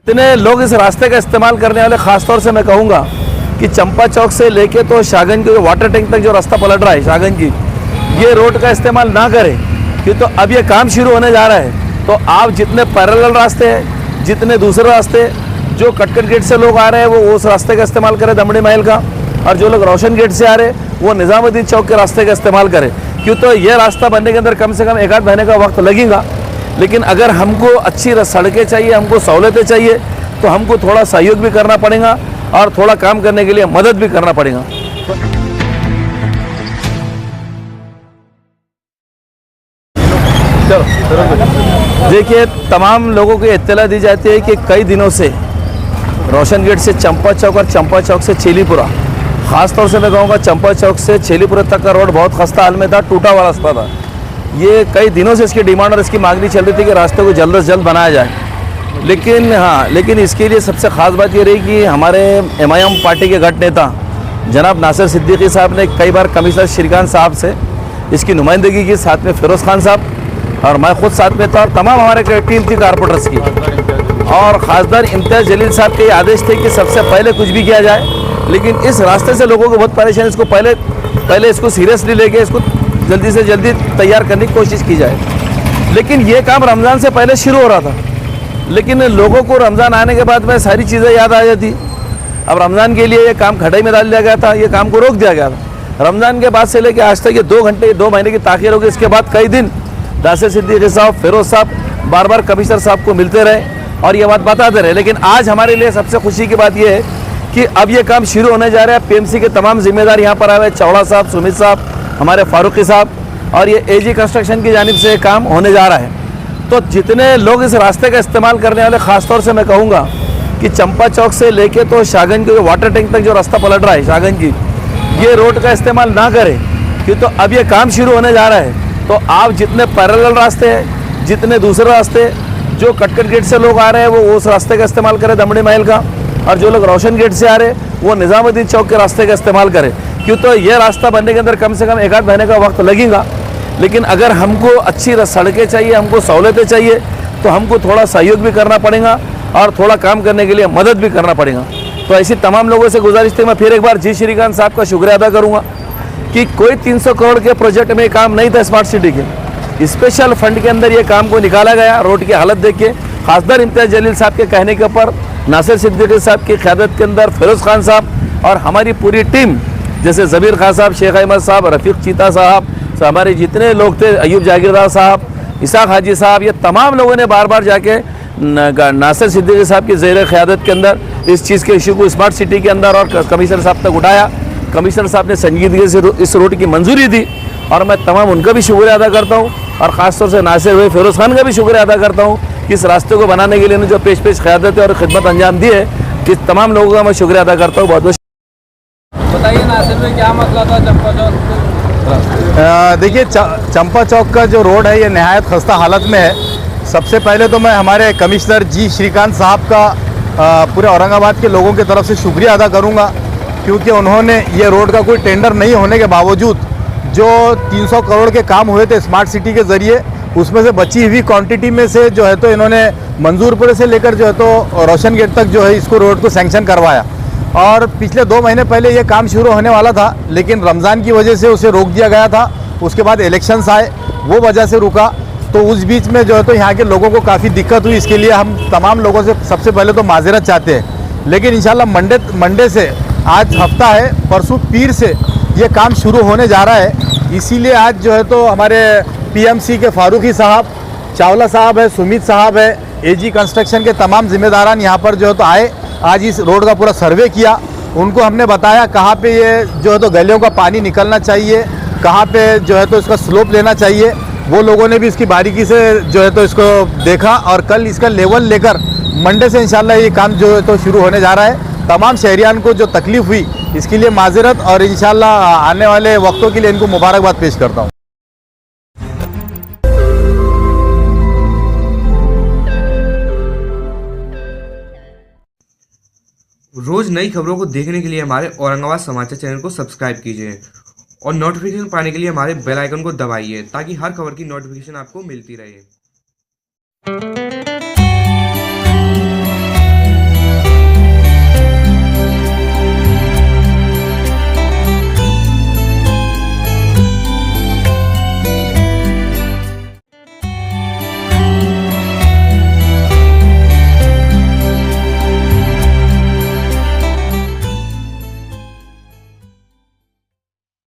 इतने लोग इस रास्ते का इस्तेमाल करने वाले, खासतौर से मैं कहूँगा कि चंपा चौक से लेके तो शाहगंज के वाटर टैंक तक जो रास्ता पलट रहा है शाहगंज की, ये रोड का इस्तेमाल ना करें, क्योंकि तो अब ये काम शुरू होने जा रहा है। तो आप जितने पैरेलल रास्ते हैं, जितने दूसरे रास्ते जो कटकट गेट से लोग आ रहे हैं वो उस रास्ते का इस्तेमाल करें, दमड़ी महल का, और जो लोग रोशन गेट से आ रहे हैं वो निज़ामुद्दीन चौक के रास्ते का इस्तेमाल करें, क्यों तो ये रास्ता बनने के अंदर कम से कम 1 आध महीने का वक्त लगेगा। लेकिन अगर हमको अच्छी सड़कें चाहिए, हमको सहूलतें चाहिए, तो हमको थोड़ा सहयोग भी करना पड़ेगा और थोड़ा काम करने के लिए मदद भी करना पड़ेगा। देखिए, तमाम लोगों को इत्तला दी जाती है कि कई दिनों से रोशन गेट से चंपा चौक और चंपा चौक से छेलीपुरा, ख़ासतौर से मैं कहूँगा चंपा चौक से छेलीपुरा तक का रोड बहुत खस्ता हाल में था, टूटा हुआ रास्ता था। ये कई दिनों से इसकी डिमांड और इसकी मांगनी चल रही थी कि रास्ते को जल्द से जल्द बनाया जाए। लेकिन इसके लिए सबसे ख़ास बात ये रही कि हमारे एमआईएम पार्टी के गठ नेता जनाब नासिर सिद्दीकी साहब ने कई बार कमिश्नर श्रीकांत साहब से इसकी नुमाइंदगी की, साथ में फिरोज़ खान साहब और मैं खुद साथ में था, और तमाम हमारे टीम थी कारपोरेटर्स की, और खासदार इम्तियाज़ जलील साहब के आदेश थे कि सबसे पहले कुछ भी किया जाए। लेकिन इस रास्ते से लोगों को बहुत परेशानी, इसको पहले इसको सीरियसली लेके इसको जल्दी से जल्दी तैयार करने की कोशिश की जाए। लेकिन ये काम रमज़ान से पहले शुरू हो रहा था, लेकिन लोगों को रमज़ान आने के बाद में सारी चीज़ें याद आ जाती। अब रमज़ान के लिए ये काम खटाई में डाल दिया गया था, ये काम को रोक दिया गया था। रमज़ान के बाद से लेकर आज तक ये 2 महीने की ताख़ीर हो गई। इसके बाद कई दिन नासिर सिद्दीकी साहब, फिरोज़ साहब बार बार कमिश्नर साहब को मिलते रहे और ये बात बताते रहे। लेकिन आज हमारे लिए सबसे खुशी की बात यह है कि अब ये काम शुरू होने जा रहा है। पीएमसी के तमाम जिम्मेदार यहाँ पर आए हुए, चावड़ा साहब, सुमित साहब, हमारे फारूकी साहब, और ये एजी कंस्ट्रक्शन की जानिब से काम होने जा रहा है। तो जितने लोग इस रास्ते का इस्तेमाल करने वाले, ख़ासतौर से मैं कहूँगा कि चंपा चौक से लेके तो शाहगंज के वाटर टैंक तक जो रास्ता पलट रहा है शाहगंज की, ये रोड का इस्तेमाल ना करें, क्योंकि तो अब ये काम शुरू होने जा रहा है। तो आप जितने पैरेलल रास्ते हैं, जितने दूसरे रास्ते जो कटकट गेट से लोग आ रहे हैं वो उस रास्ते का इस्तेमाल करें, दमड़ी महल का, और जो लोग रोशन गेट से आ रहे हैं वो निज़ामुद्दीन चौक के रास्ते का इस्तेमाल करें, क्यों तो ये रास्ता बनने के अंदर कम से कम 1 आध महीने का वक्त लगेगा। लेकिन अगर हमको अच्छी सड़कें चाहिए, हमको सहूलतें चाहिए, तो हमको थोड़ा सहयोग भी करना पड़ेगा और थोड़ा काम करने के लिए मदद भी करना पड़ेगा। तो ऐसी तमाम लोगों से गुजारिश थी। मैं फिर एक बार जी श्रीकांत साहब का शुक्रिया अदा करूँगा कि कोई 300 करोड़ के प्रोजेक्ट में काम नहीं था स्मार्ट सिटी के, स्पेशल फंड के अंदर ये काम को निकाला गया। रोड की हालत देख के खासदार इम्तियाज़ जलील साहब के कहने के ऊपर, नासिर सिद्दीकी साहब की क़यादत के अंदर फिरोज़ खान साहब और हमारी पूरी टीम, जैसे ज़बीर खान साहब, शेख अहमद साहब, रफ़ीक चीता साहब, हमारे जितने लोग थे, अयूब जागीरदार साहब, इसाक हाजी साहब, ये तमाम लोगों ने बार बार जाके नासिर सिद्दीकी साहब की ज़ेर क़यादत के अंदर इस चीज़ के इशू को स्मार्ट सिटी के अंदर और कमिश्नर साहब तक उठाया। कमिश्नर साहब ने संजीदगी से इस रोड की मंजूरी दी और मैं तमाम उनका भी शुक्रिया अदा करता हूँ, और ख़ासतौर से नासिर भाई फिरोज़ खान का भी शुक्रिया अदा करता हूँ कि इस रास्ते को बनाने के लिए जो पेश क़यादत और खिदमत अंजाम दी है, इस तमाम लोगों का मैं शुक्रिया अदा करता हूँ। बहुत बहुत बताइए नासिर भाई, क्या मसला था चंपा चौक? देखिए, चंपा चौक का जो रोड है ये नहायत खस्ता हालत में है। सबसे पहले तो मैं हमारे कमिश्नर जी श्रीकांत साहब का पूरे औरंगाबाद के लोगों की तरफ से शुक्रिया अदा करूंगा, क्योंकि उन्होंने ये रोड का कोई टेंडर नहीं होने के बावजूद जो 300 करोड़ के काम हुए थे स्मार्ट सिटी के ज़रिए, उसमें से बची हुई क्वांटिटी में से जो है तो इन्होंने मंजूरपुरे से लेकर जो है तो रोशन गेट तक जो है इसको रोड को सैंक्शन करवाया। और पिछले 2 महीने पहले ये काम शुरू होने वाला था, लेकिन रमज़ान की वजह से उसे रोक दिया गया था। उसके बाद इलेक्शंस आए, वो वजह से रुका। तो उस बीच में जो है तो यहाँ के लोगों को काफ़ी दिक्कत हुई। इसके लिए हम तमाम लोगों से सबसे पहले तो माजरत चाहते हैं। लेकिन इंशाल्लाह मंडे से, आज हफ्ता है, परसों पीर से ये काम शुरू होने जा रहा है। इसीलिए आज जो है तो हमारे पीएमसी के फारूकी साहब, चावला साहब है, सुमित साहब है, एजी कंस्ट्रक्शन के तमाम जिम्मेदारान यहाँ पर जो है तो आए। आज इस रोड का पूरा सर्वे किया। उनको हमने बताया कहाँ पे ये जो है तो गलियों का पानी निकलना चाहिए, कहाँ पे जो है तो इसका स्लोप लेना चाहिए। वो लोगों ने भी इसकी बारीकी से जो है तो इसको देखा, और कल इसका लेवल लेकर मंडे से इंशाल्लाह ये काम जो है तो शुरू होने जा रहा है। तमाम शहरियान को जो तकलीफ़ हुई इसके लिए माजरत, और इंशाल्लाह आने वाले वक्तों के लिए इनको मुबारकबाद पेश करता हूँ। रोज नई खबरों को देखने के लिए हमारे औरंगाबाद समाचार चैनल को सब्सक्राइब कीजिए और नोटिफिकेशन पाने के लिए हमारे बेल आइकन को दबाइए, ताकि हर खबर की नोटिफिकेशन आपको मिलती रहे।